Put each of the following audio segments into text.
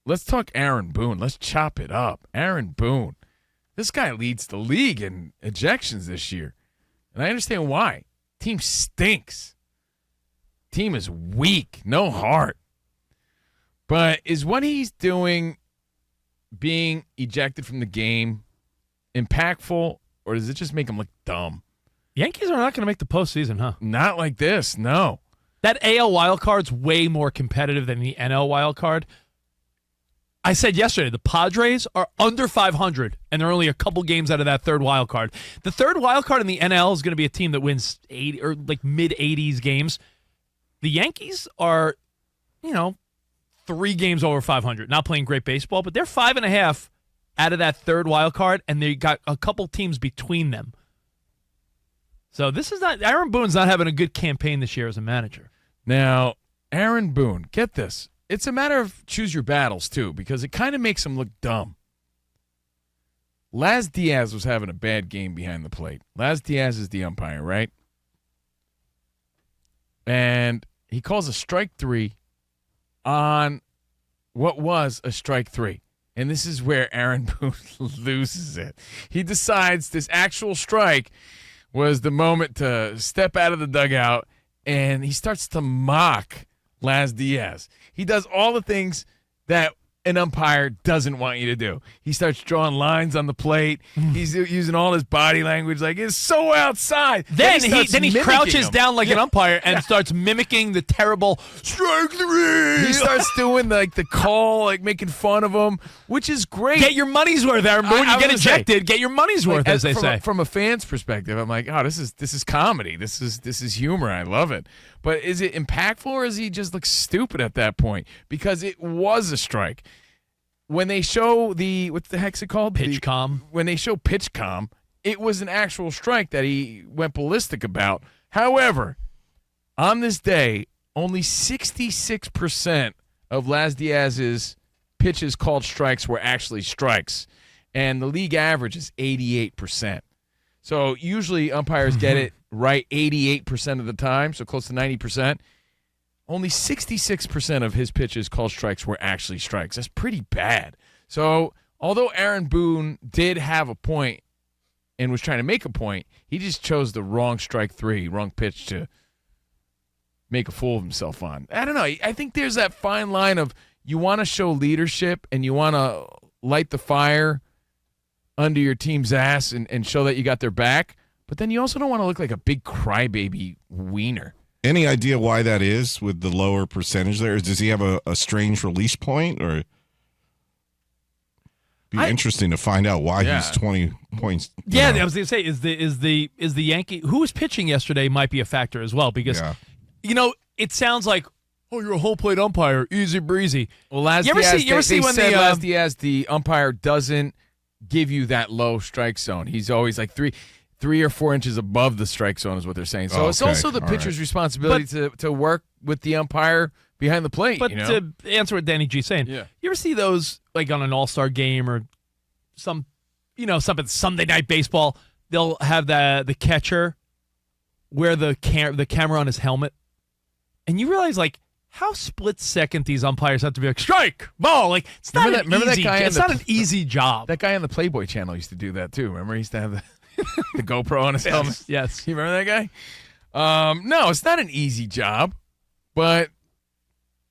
let's talk Aaron Boone. Let's chop it up. Aaron Boone. This guy leads the league in ejections this year. And I understand why. Team stinks. Team is weak. No heart. But is what he's doing, being ejected from the game, impactful, or does it just make him look dumb? Yankees are not going to make the postseason, huh? Not like this, no. That AL wildcard's way more competitive than the NL wildcard. I said yesterday, the Padres are under 500, and they're only a couple games out of that third wild card. The third wild card in the NL is going to be a team that wins 80 or like mid-80s games. The Yankees are, 3 games over 500. Not playing great baseball, but they're 5.5 out of that third wild card, and they got a couple teams between them. So this is not Aaron Boone's not having a good campaign this year as a manager. Now, Aaron Boone, get this. It's a matter of choose your battles, too, because it kind of makes him look dumb. Laz Diaz was having a bad game behind the plate. Laz Diaz is the umpire, right? And he calls a strike 3 on what was a strike 3. And this is where Aaron Boone loses it. He decides this actual strike was the moment to step out of the dugout, and he starts to mock Laz Diaz. He does all the things that an umpire doesn't want you to do. He starts drawing lines on the plate. He's using all his body language like it's so outside. Then he crouches down like an umpire and starts mimicking the terrible strike 3. He starts doing like the call, like making fun of him, which is great. Get your money's worth, Aaron Boone. You get ejected. Get your money's worth, as they say. From a fan's perspective, I'm like, oh, this is comedy. This is humor. I love it. But is it impactful, or is he just look stupid at that point? Because it was a strike. When they show what the heck's it called? PitchCom. When they show PitchCom, it was an actual strike that he went ballistic about. However, on this day, only 66% of Laz Diaz's pitches called strikes were actually strikes. And the league average is 88%. So usually umpires get it right 88% of the time, so close to 90%. Only 66% of his pitches called strikes were actually strikes. That's pretty bad. So although Aaron Boone did have a point and was trying to make a point, he just chose the wrong strike 3, wrong pitch to make a fool of himself on. I don't know. I think there's that fine line of you want to show leadership and you want to light the fire under your team's ass and show that you got their back, but then you also don't want to look like a big crybaby wiener. Any idea why that is with the lower percentage there? Does he have a strange release point, or be interesting to find out why he's 20 points? Yeah, I was going to say is the Yankee who was pitching yesterday might be a factor as well because it sounds like you're a whole plate umpire, easy breezy. Well, Laz Diaz, the umpire doesn't give you that low strike zone. He's always like 3 or 4 inches above the strike zone is what they're saying. So it's also the pitcher's responsibility to work with the umpire behind the plate. But to answer what Danny G's saying, you ever see those like on an all-star game or something Sunday Night Baseball, they'll have the catcher wear the camera on his helmet. And you realize like how split second these umpires have to be like, strike, ball. Like it's not an easy job. That guy on the Playboy channel used to do that too. Remember he used to have the GoPro on his helmet? Yes. You remember that guy? No, it's not an easy job, but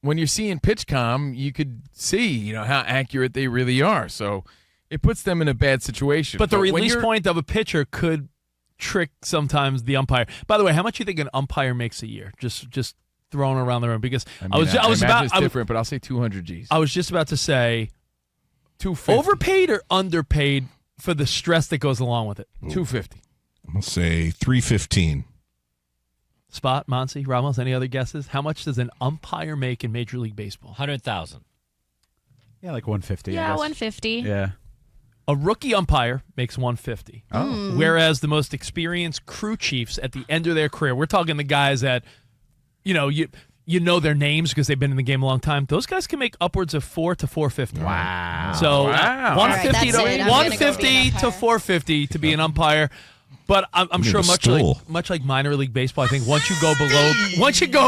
when you're seeing PitchCom, you could see, how accurate they really are. So it puts them in a bad situation. But the release point of a pitcher could trick sometimes the umpire. By the way, how much do you think an umpire makes a year? Just thrown around the room because I was about it's different, but I'll say 200 G's. I was just about to say 250. Overpaid or underpaid for the stress that goes along with it? 250. I'm gonna say 315. Spot, Monty, Ramos, any other guesses? How much does an umpire make in Major League Baseball? 100,000. Yeah, like 150. Yeah, 150. Yeah. A rookie umpire makes 150. Oh. Whereas the most experienced crew chiefs at the end of their career, we're talking the guys that, you know their names because they've been in the game a long time. Those guys can make upwards of $400 to $450. Wow. So wow. 150 right, to 450 to be an umpire. But I'm You sure need a much like minor league baseball, I think once you go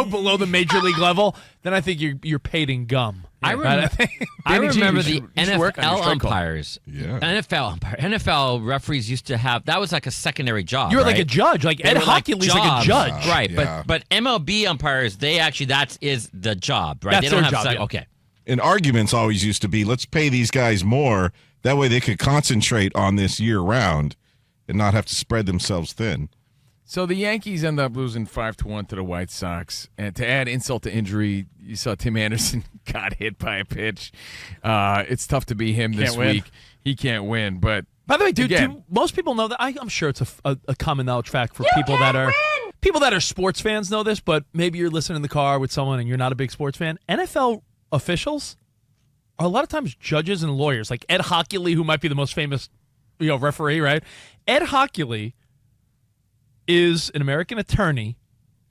below the major league level, then I think you're paid in gum. I remember the NFL umpires. Yeah. NFL referees used to have that was like a secondary job. You were right? like a judge, like Ed Hockley's like a judge, right? Yeah. But MLB umpires, that is the job, right? That's they don't their have job, yeah. okay. And arguments always used to be, let's pay these guys more. That way they could concentrate on this year round and not have to spread themselves thin. So the Yankees end up losing 5-1 to the White Sox, and to add insult to injury, you saw Tim Anderson got hit by a pitch. It's tough to be him this week. He can't win, but by the way, dude, again, most people know that. I'm sure it's a common knowledge fact for people that are sports fans know this, but maybe you're listening in the car with someone and you're not a big sports fan. NFL officials are a lot of times judges and lawyers, like Ed Hockley, who might be the most famous, referee, right? Ed Hockley is an American attorney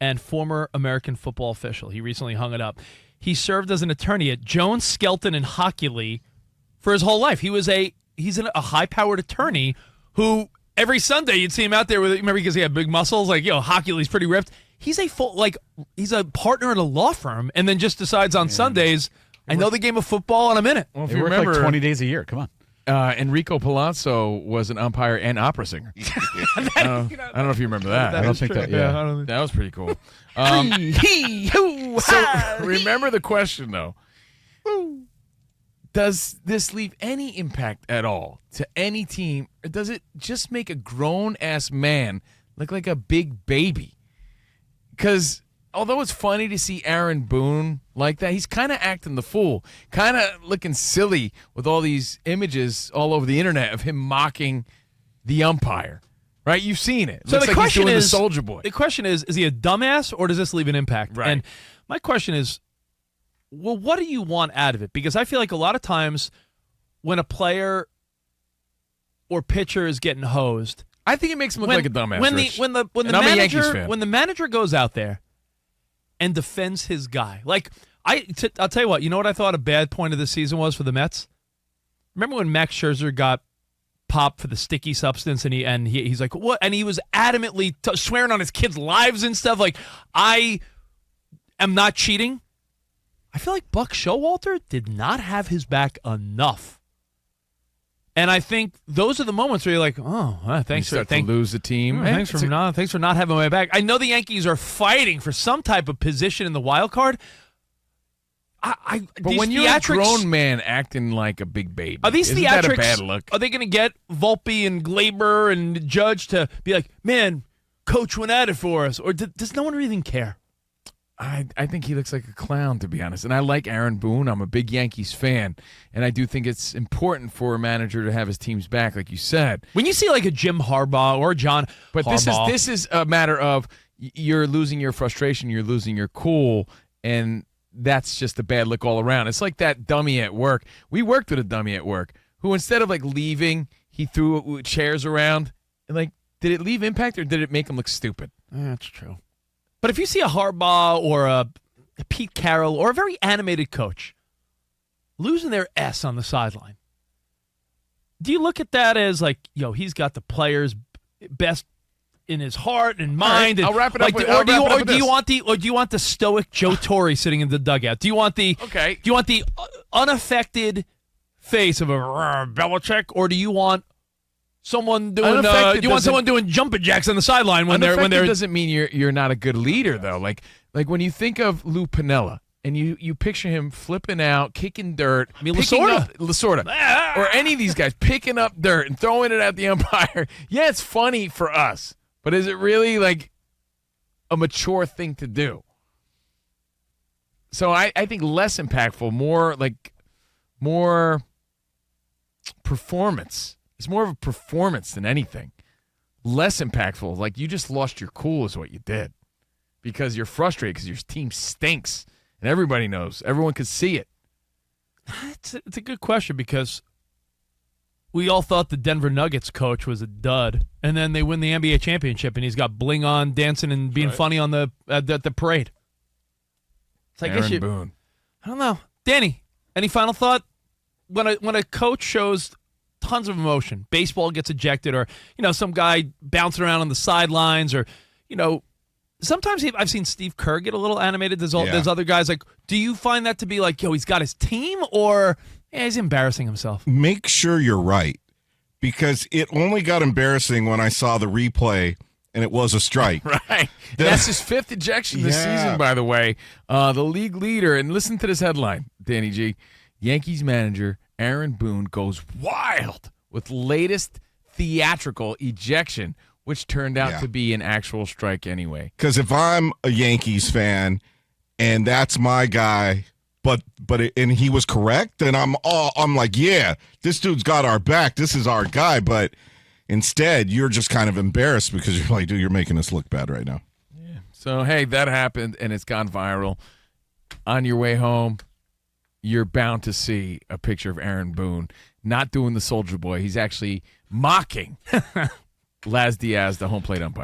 and former American football official. He recently hung it up. He served as an attorney at Jones, Skelton, and Hockley for his whole life. He's a high-powered attorney who every Sunday you'd see him out there with, remember, because he had big muscles, like, Hockley's pretty ripped. He's a partner at a law firm and then just decides on Sundays, I know the game of football and I'm in it. well, if They you work remember, like 20 days a year. Come on. Enrico Palazzo was an umpire and opera singer. I don't know if you remember that. I don't think that. Yeah. I don't think That was pretty cool. So remember the question, though. Does this leave any impact at all to any team, or does it just make a grown-ass man look like a big baby? Because although it's funny to see Aaron Boone like that, he's kind of acting the fool, kind of looking silly with all these images all over the internet of him mocking the umpire. Right? You've seen it. So Looks the like question he's doing is, the Soldier Boy. The question is he a dumbass or does this leave an impact? Right. And my question is, well, what do you want out of it? Because I feel like a lot of times when a player or pitcher is getting hosed, I think it makes him look like a dumbass. Rich. When the And I'm a Yankees manager fan. when the manager goes out there and defends his guy, like I'll tell you what. You know what I thought a bad point of the season was for the Mets? Remember when Max Scherzer got popped for the sticky substance and he's like, what? And he was adamantly swearing on his kids' lives and stuff. Like, I am not cheating. I feel like Buck Showalter did not have his back enough. And I think those are the moments where you're like, thanks for lose the team. thanks for not having my back. I know the Yankees are fighting for some type of position in the wild card. But when you're a grown man acting like a big baby, are these isn't theatrics? that a bad look? Are they going to get Volpe and Glaber and Judge to be like, man, Coach went at it for us, or does no one really care? I think he looks like a clown, to be honest. And I like Aaron Boone. I'm a big Yankees fan, and I do think it's important for a manager to have his team's back, like you said. When you see like a Jim Harbaugh or John Harbaugh, this is a matter of you're losing your frustration, you're losing your cool, and that's just a bad look all around. It's like that dummy at work. We worked with a dummy at work who, instead of like leaving, he threw chairs around. And like, did it leave impact or did it make him look stupid? That's true. But if you see a Harbaugh or a Pete Carroll or a very animated coach losing their S on the sideline, do you look at that as like, he's got the players' best in his heart and mind? Right, I'll wrap it up. Or do you want the stoic Joe Torre sitting in the dugout? Do you want the unaffected face of a Belichick, or do you want someone doing someone doing jumping jacks on the sideline when they're doesn't mean you're not a good leader though. Like when you think of Lou Piniella and you picture him flipping out, kicking dirt. I mean, Lasorda, or any of these guys picking up dirt and throwing it at the umpire. Yeah, it's funny for us, but is it really like a mature thing to do? So I think less impactful, more performance. It's more of a performance than anything. Less impactful. Like, you just lost your cool is what you did. Because you're frustrated because your team stinks. And everybody knows. Everyone could see it. It's a good question because we all thought the Denver Nuggets coach was a dud. And then they win the NBA championship and he's got bling on, dancing and being funny on the parade. It's like, Aaron Boone. I don't know. Danny, any final thought? When a coach shows tons of emotion. Baseball gets ejected, or some guy bouncing around on the sidelines, or sometimes I've seen Steve Kerr get a little animated. There's other guys. Like, do you find that to be like, he's got his team, or he's embarrassing himself? Make sure you're right, because it only got embarrassing when I saw the replay and it was a strike. Right. That's his 5th ejection this season, by the way. The league leader, and listen to this headline, Danny G. Yankees manager Aaron Boone goes wild with latest theatrical ejection, which turned out to be an actual strike anyway. Because if I'm a Yankees fan and that's my guy, and he was correct, then I'm like, yeah, this dude's got our back. This is our guy. But instead, you're just kind of embarrassed because you're like, dude, you're making us look bad right now. Yeah. So, hey, that happened, and it's gone viral. On your way home, you're bound to see a picture of Aaron Boone not doing the soldier boy. He's actually mocking Laz Diaz, the home plate umpire.